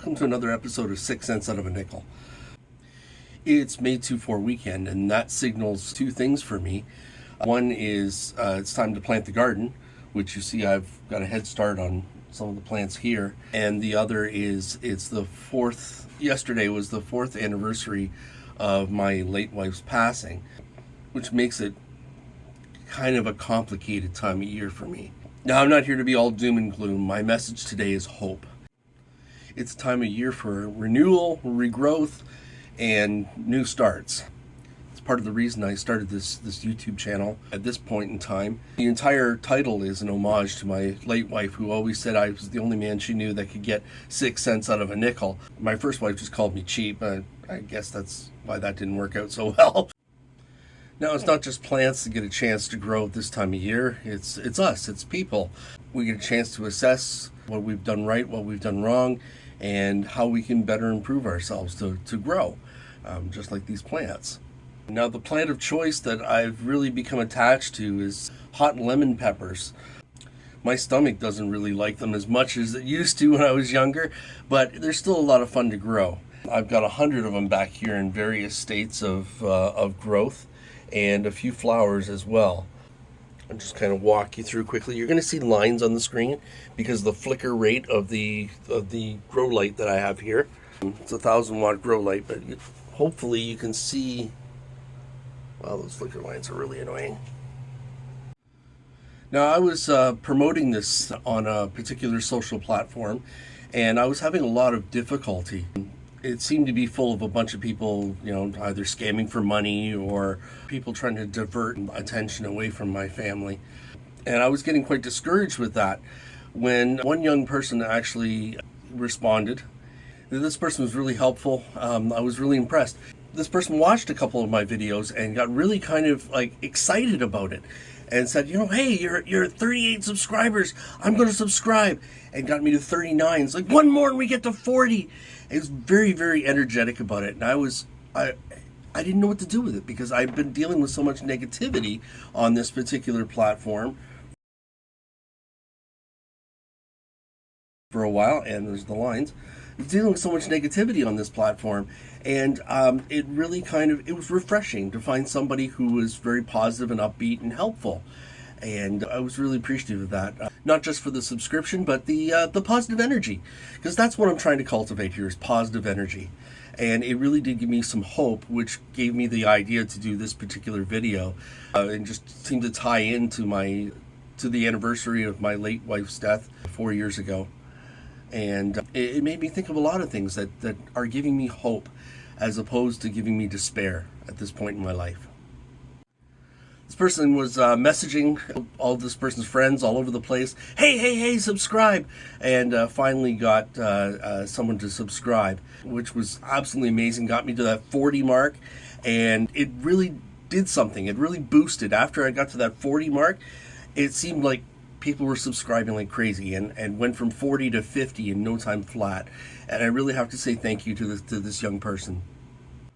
welcome to another episode of 6 Cents Out of a Nickel. It's May 2-4 weekend, and that signals two things for me. One is it's time to plant the garden, which you see I've got a head start on some of the plants here. And the other is yesterday was the 4th anniversary of my late wife's passing, which makes it kind of a complicated time of year for me. Now, I'm not here to be all doom and gloom. My message today is hope. It's a time of year for renewal, regrowth, and new starts. It's part of the reason I started this YouTube channel at this point in time. The entire title is an homage to my late wife, who always said I was the only man she knew that could get 6 cents out of a nickel. My first wife just called me cheap. I guess that's why that didn't work out so well. Now, it's not just plants that get a chance to grow this time of year. It's us, it's people. We get a chance to assess what we've done right, what we've done wrong, and how we can better improve ourselves to grow, just like these plants. Now, the plant of choice that I've really become attached to is hot lemon peppers. My stomach doesn't really like them as much as it used to when I was younger, but they're still a lot of fun to grow. I've got 100 of them back here in various states of growth, and a few flowers as well. I'll just kind of walk you through quickly. You're going to see lines on the screen because of the flicker rate of the grow light that I have here. It's a 1,000-watt grow light, but hopefully you can see. Wow, those flicker lines are really annoying. Now, I was promoting this on a particular social platform, and I was having a lot of difficulty. It seemed to be full of a bunch of people, either scamming for money or people trying to divert attention away from my family. And I was getting quite discouraged with that when one young person actually responded. This person was really helpful. I was really impressed. This person watched a couple of my videos and got really kind of excited about it and said, hey, you're 38 subscribers. I'm going to subscribe. And got me to 39. It's like, one more and we get to 40. It was very, very energetic about it. And I didn't know what to do with it because I've been dealing with so much negativity on this particular platform for a while. And there's the lines. I was dealing with so much negativity on this platform. And it really it was refreshing to find somebody who was very positive and upbeat and helpful. And I was really appreciative of that. Not just for the subscription, but the positive energy. Because that's what I'm trying to cultivate here, is positive energy. And it really did give me some hope, which gave me the idea to do this particular video. And just seemed to tie into the anniversary of my late wife's death 4 years ago. And it made me think of a lot of things that are giving me hope, as opposed to giving me despair at this point in my life. This person was messaging all this person's friends all over the place. Hey, subscribe. And finally got someone to subscribe, which was absolutely amazing. Got me to that 40 mark. And it really did something. It really boosted. After I got to that 40 mark, it seemed like people were subscribing like crazy and went from 40 to 50 in no time flat. And I really have to say thank you to this young person.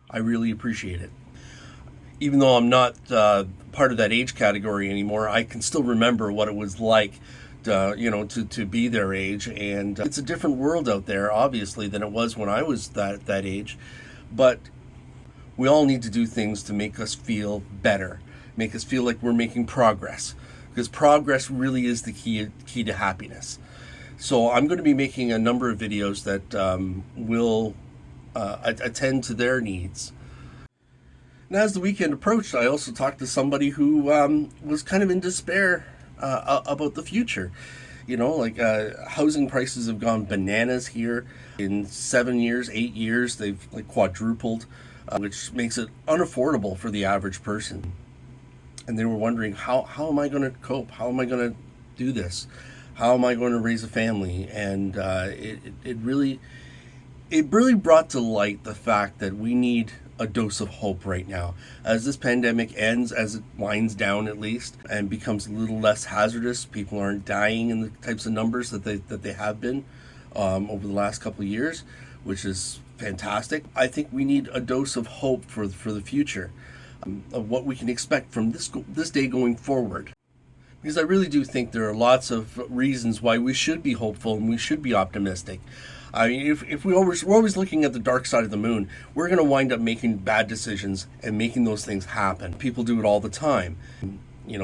I really appreciate it. Even though I'm not part of that age category anymore, I can still remember what it was like to be their age. And it's a different world out there, obviously, than it was when I was that age. But we all need to do things to make us feel better, make us feel like we're making progress. Because progress really is the key to happiness. So I'm going to be making a number of videos that will attend to their needs. And as the weekend approached, I also talked to somebody who was kind of in despair about the future. Housing prices have gone bananas here. In 7 years, 8 years, they've quadrupled, which makes it unaffordable for the average person. And they were wondering, how am I going to cope? How am I going to do this? How am I going to raise a family? And it really brought to light the fact that we need a dose of hope right now. As this pandemic ends, as it winds down at least, and becomes a little less hazardous, people aren't dying in the types of numbers that they have been over the last couple of years, which is fantastic. I think we need a dose of hope for the future, of what we can expect from this day going forward. Because I really do think there are lots of reasons why we should be hopeful and we should be optimistic. I mean, if we're always looking at the dark side of the moon, we're going to wind up making bad decisions and making those things happen. People do it all the time.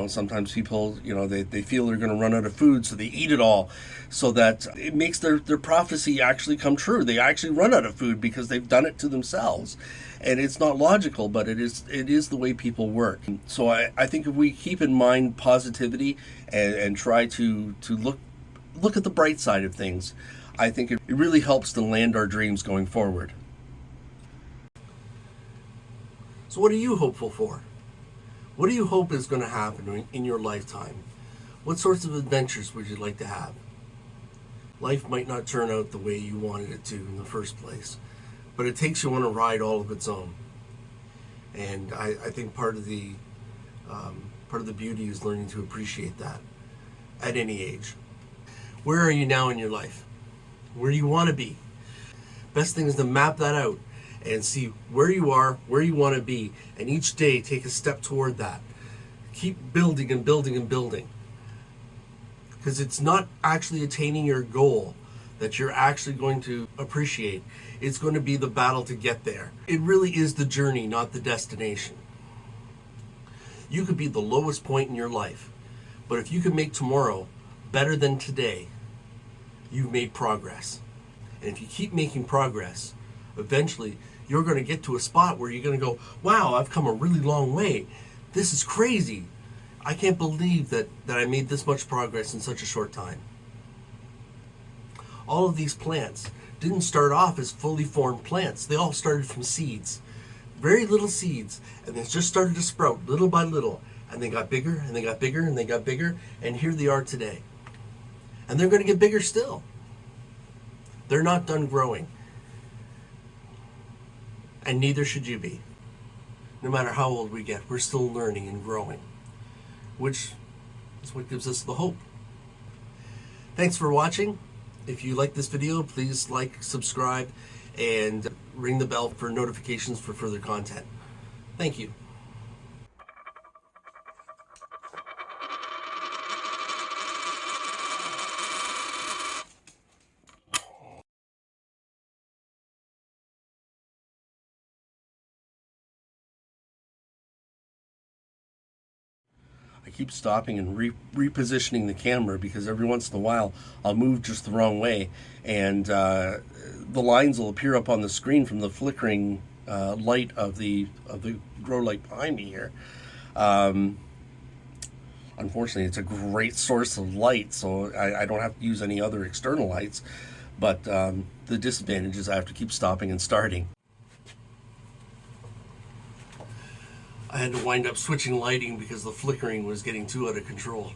Sometimes people, they feel they're going to run out of food, so they eat it all, so that it makes their prophecy actually come true. They actually run out of food because they've done it to themselves. And it's not logical, but it is the way people work. So I think if we keep in mind positivity and try to look at the bright side of things, I think it really helps to land our dreams going forward. So what are you hopeful for? What do you hope is going to happen in your lifetime? What sorts of adventures would you like to have? Life might not turn out the way you wanted it to in the first place, but it takes you on a ride all of its own. And I think part of the beauty is learning to appreciate that at any age. Where are you now in your life? Where do you want to be? Best thing is to map that out and see where you are, where you want to be, and each day take a step toward that. Keep building and building and building. Because it's not actually attaining your goal that you're actually going to appreciate. It's going to be the battle to get there. It really is the journey, not the destination. You could be the lowest point in your life, but if you can make tomorrow better than today, you've made progress. And if you keep making progress, eventually you're going to get to a spot where you're going to go, wow, I've come a really long way. This is crazy. I can't believe that I made this much progress in such a short time. All of these plants didn't start off as fully formed plants. They all started from seeds, very little seeds, and they just started to sprout little by little, and they got bigger and they got bigger and they got bigger, and here they are today. And they're going to get bigger still. They're not done growing. And neither should you be. No matter how old we get, we're still learning and growing, which is what gives us the hope. Thanks for watching. If you like this video, please like, subscribe, and ring the bell for notifications for further content. Thank you. I keep stopping and repositioning the camera because every once in a while I'll move just the wrong way, and the lines will appear up on the screen from the flickering light of the grow light behind me here. Unfortunately, it's a great source of light, so I don't have to use any other external lights. But the disadvantage is I have to keep stopping and starting. I had to wind up switching lighting because the flickering was getting too out of control.